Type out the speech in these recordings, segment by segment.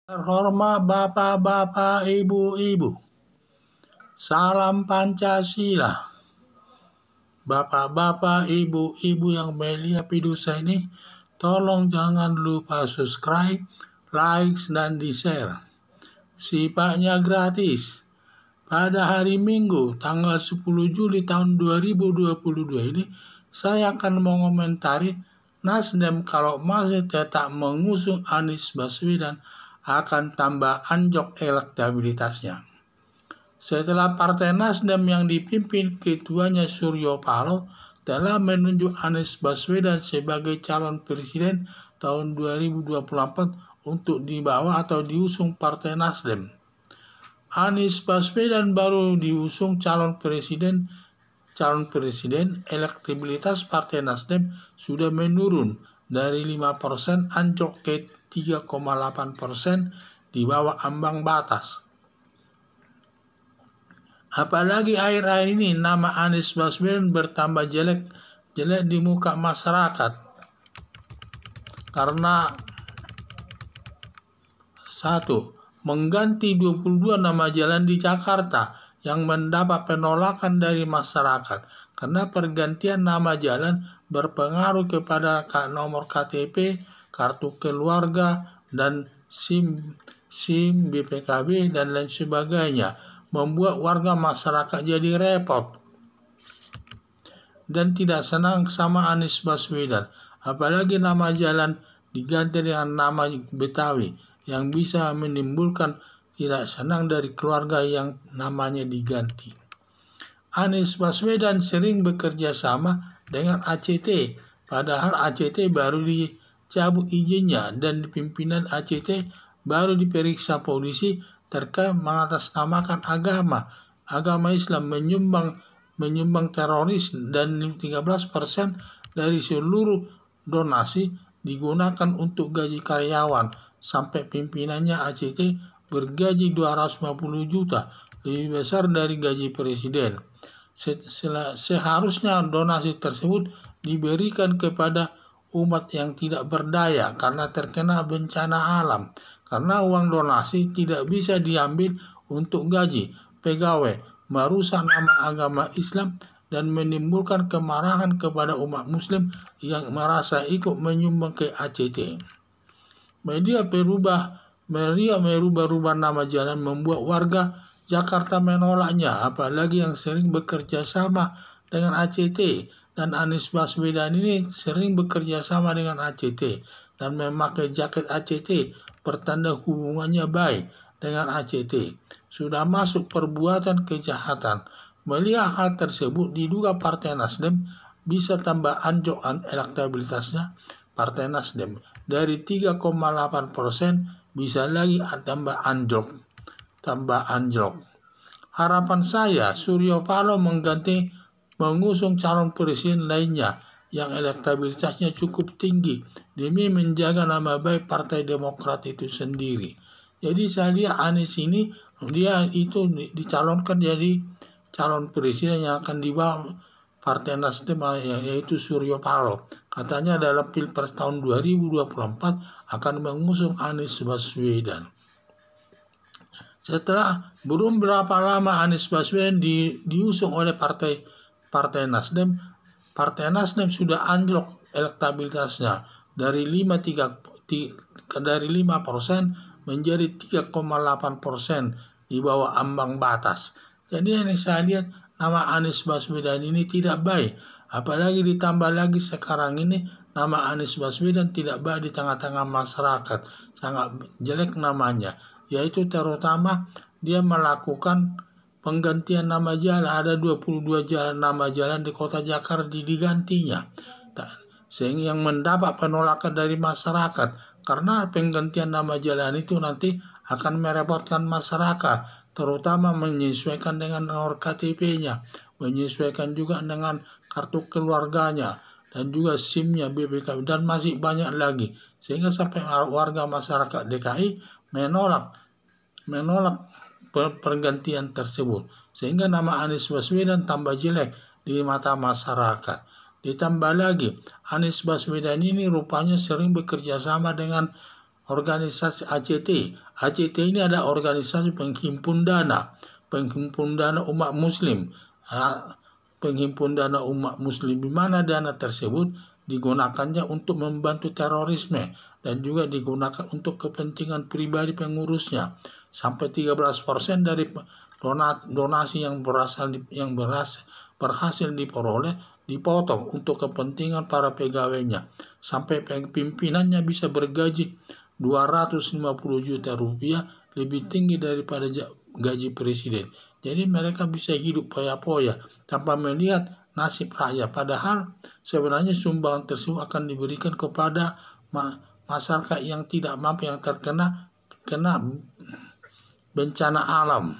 Terhormat Bapak-Bapak, Ibu-Ibu, salam Pancasila. Bapak-bapak, Ibu-Ibu yang melihat video saya ini, tolong jangan lupa subscribe, like, dan di-share. Sifatnya gratis. Pada hari Minggu, tanggal 10 Juli tahun 2022 ini, saya akan mengomentari Nasdem kalau masih tetap mengusung Anies Baswedan akan tambah anjlok elektabilitasnya. Setelah Partai Nasdem yang dipimpin ketuanya Suryo Paloh telah menunjuk Anies Baswedan sebagai calon presiden tahun 2024 untuk dibawa atau diusung Partai Nasdem. Anies Baswedan baru diusung calon presiden, elektabilitas Partai Nasdem sudah menurun dari 5% anjlok ke 3,8% di bawah ambang batas. Apalagi akhir-akhir ini nama Anies Baswedan bertambah jelek di muka masyarakat karena satu, mengganti 22 nama jalan di Jakarta yang mendapat penolakan dari masyarakat karena pergantian nama jalan berpengaruh kepada nomor KTP, kartu keluarga, dan SIM, BPKB, dan lain sebagainya, membuat warga masyarakat jadi repot dan tidak senang sama Anies Baswedan. Apalagi nama jalan diganti dengan nama Betawi yang bisa menimbulkan tidak senang dari keluarga yang namanya diganti. Anies Baswedan sering bekerja sama dengan ACT, padahal ACT baru dicabut izinnya dan pimpinan ACT baru diperiksa polisi terkait mengatasnamakan agama Islam, menyumbang teroris, dan 13% dari seluruh donasi digunakan untuk gaji karyawan, sampai pimpinannya ACT bergaji 250 juta, lebih besar dari gaji presiden. Seharusnya donasi tersebut diberikan kepada umat yang tidak berdaya karena terkena bencana alam, karena uang donasi tidak bisa diambil untuk gaji pegawai, merusak nama agama Islam, dan menimbulkan kemarahan kepada umat muslim yang merasa ikut menyumbang ke ACT. Media merubah nama jalan membuat warga Jakarta menolaknya, apalagi yang sering bekerja sama dengan ACT, dan Anies Baswedan ini sering bekerja sama dengan ACT dan memakai jaket ACT pertanda hubungannya baik dengan ACT. Sudah masuk perbuatan kejahatan. Melihat hal tersebut, diduga Partai Nasdem bisa tambah anjlok elektabilitasnya. Partai Nasdem dari 3,8% bisa lagi tambah anjlok. Harapan saya Suryo Paloh mengusung calon presiden lainnya yang elektabilitasnya cukup tinggi demi menjaga nama baik Partai Demokrat itu sendiri. Jadi saya lihat Anies ini dia itu dicalonkan jadi calon presiden yang akan dibawa Partai Nasdem, yaitu Suryo Paloh. Katanya dalam Pilpres tahun 2024 akan mengusung Anies Baswedan. Setelah belum berapa lama Anies Baswedan diusung oleh Partai Nasdem, Partai Nasdem sudah anjlok elektabilitasnya dari 5% menjadi 3,8% di bawah ambang batas. Jadi yang saya lihat nama Anies Baswedan ini tidak baik, apalagi ditambah lagi sekarang ini nama Anies Baswedan tidak baik di tengah-tengah masyarakat, sangat jelek namanya, yaitu terutama dia melakukan penggantian nama jalan. Ada 22 nama jalan di kota Jakarta digantinya, sehingga yang mendapat penolakan dari masyarakat karena penggantian nama jalan itu nanti akan merepotkan masyarakat, terutama menyesuaikan dengan nomor KTP-nya, menyesuaikan juga dengan kartu keluarganya, dan juga SIM-nya, BPKB, dan masih banyak lagi, sehingga sampai warga masyarakat DKI menolak pergantian tersebut, sehingga nama Anies Baswedan tambah jelek di mata masyarakat. Ditambah lagi Anies Baswedan ini rupanya sering bekerja sama dengan organisasi ACT. ACT ini ada organisasi penghimpun dana umat muslim. Penghimpun dana umat muslim, di mana dana tersebut digunakannya untuk membantu terorisme dan juga digunakan untuk kepentingan pribadi pengurusnya. Sampai 13% dari donasi yang berhasil diperoleh dipotong untuk kepentingan para pegawainya. Sampai pimpinannya bisa bergaji 250 juta rupiah, lebih tinggi daripada gaji presiden. Jadi mereka bisa hidup poya-poya tanpa melihat nasib rakyat. Padahal sebenarnya sumbangan tersebut akan diberikan kepada masyarakat yang tidak mampu, yang terkena bencana alam,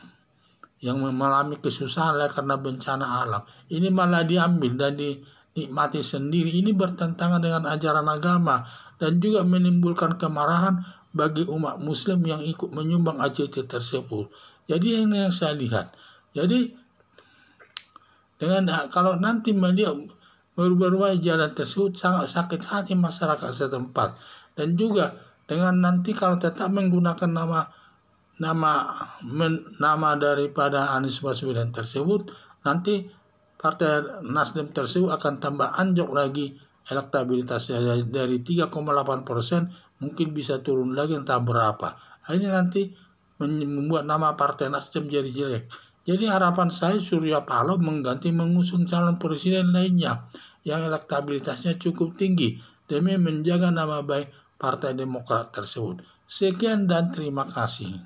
yang mengalami kesusahan karena bencana alam. Ini malah diambil dan dinikmati sendiri. Ini bertentangan dengan ajaran agama dan juga menimbulkan kemarahan bagi umat muslim yang ikut menyumbang ACT tersebut. Jadi ini yang saya lihat. Jadi kalau nanti melihat berubah jalan tersebut, sangat sakit hati masyarakat setempat. Dan juga dengan nanti kalau tetap menggunakan nama daripada Anies Baswedan tersebut, nanti Partai Nasdem tersebut akan tambah anjlok lagi elektabilitasnya dari 3,8%, mungkin bisa turun lagi entah berapa. Ini nanti membuat nama Partai Nasdem jadi jelek. Jadi harapan saya Surya Paloh mengusung calon presiden lainnya yang elektabilitasnya cukup tinggi demi menjaga nama baik Partai Demokrat tersebut. Sekian dan terima kasih.